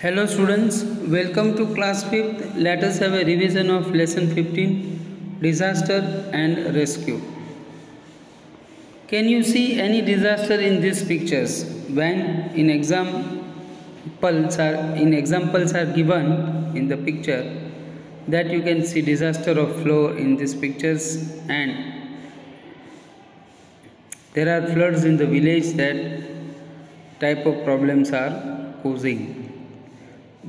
Hello students, welcome to class 5th. Let us have a revision of lesson 15, Disaster and Rescue. Can you see any disaster in these pictures? When examples are given in the picture, that you can see disaster of flood in these pictures, and there are floods in the village. That type of problems are causing.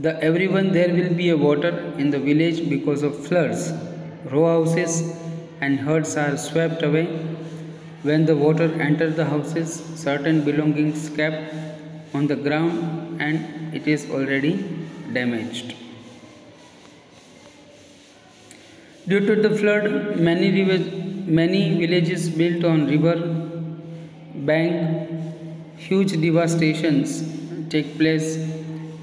Everyone there will be a water in the village because of floods. Row houses and huts are swept away. When the water enters the houses, certain belongings kept on the ground and it is already damaged. Due to the flood, many villages built on river bank, huge devastations take place.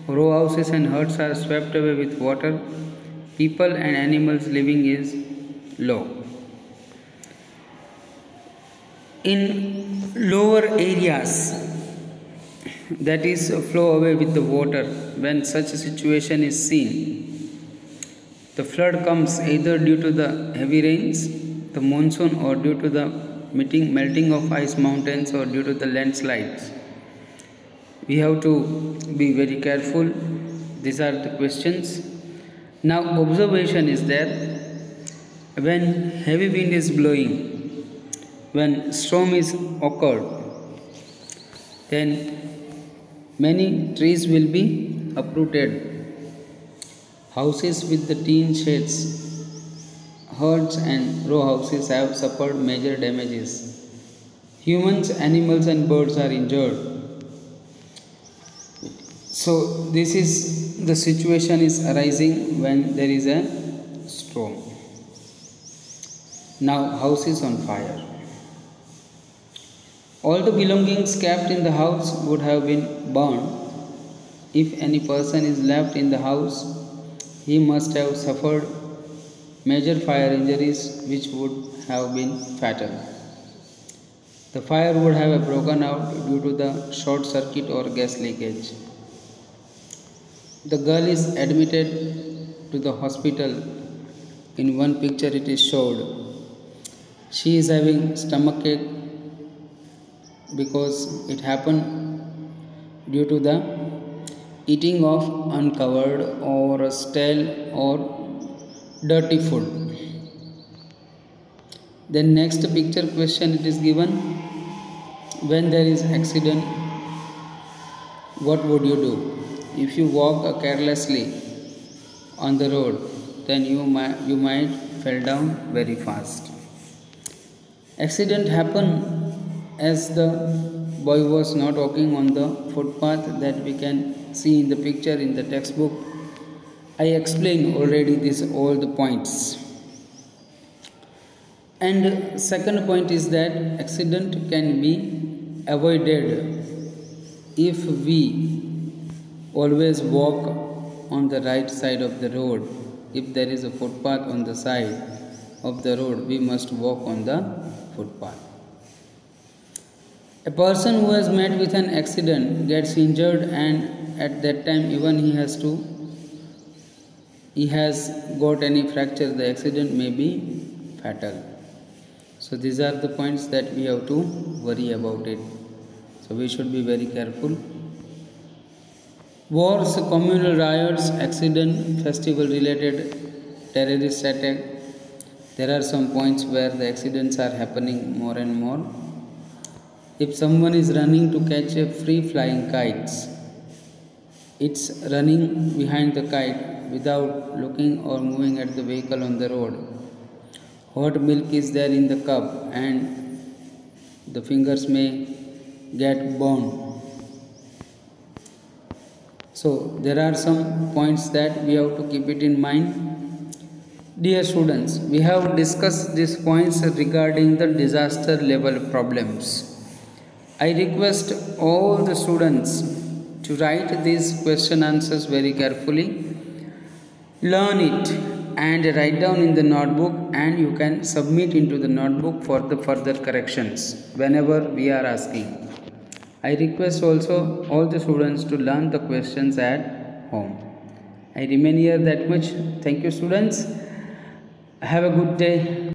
Row houses and huts are swept away with water. People and animals living is low. In lower areas, that is flow away with the water, when such a situation is seen, the flood comes either due to the heavy rains, the monsoon, or due to the melting of ice mountains, or due to the landslides. We have to be very careful. These are the questions. Now observation is there. When heavy wind is blowing, when storm is occurred, then many trees will be uprooted. Houses with the tin sheds, huts and row houses have suffered major damages. Humans, animals and birds are injured. So this is the situation is arising when there is a storm. Now house is on fire. All the belongings kept in the house would have been burned. If any person is left in the house, he must have suffered major fire injuries which would have been fatal. The fire would have broken out due to the short circuit or gas leakage. The girl is admitted to the hospital. In one picture it is showed. She is having stomachache because it happened due to the eating of uncovered or stale or dirty food. Then next picture question it is given. When there is accident, what would you do? If you walk carelessly on the road, then you might fall down very fast. Accident happened as the boy was not walking on the footpath that we can see in the picture in the textbook. I explained already all the points. And second point is that accident can be avoided if we always walk on the right side of the road. If there is a footpath on the side of the road, we must walk on the footpath. A person who has met with an accident gets injured, and at that time even he has got any fracture, the accident may be fatal. So these are the points that we have to worry about it. So we should be very careful. Wars, communal riots, accident, festival related terrorist attack. There are some points where the accidents are happening more and more. If someone is running to catch a free flying kites, it's running behind the kite without looking or moving at the vehicle on the road. Hot milk is there in the cup and the fingers may get burned. So there are some points that we have to keep it in mind. Dear students, we have discussed these points regarding the disaster level problems. I request all the students to write these question answers very carefully. Learn it and write down in the notebook, and you can submit into the notebook for the further corrections whenever we are asking. I request also all the students to learn the questions at home. I remain here that much. Thank you, students. Have a good day.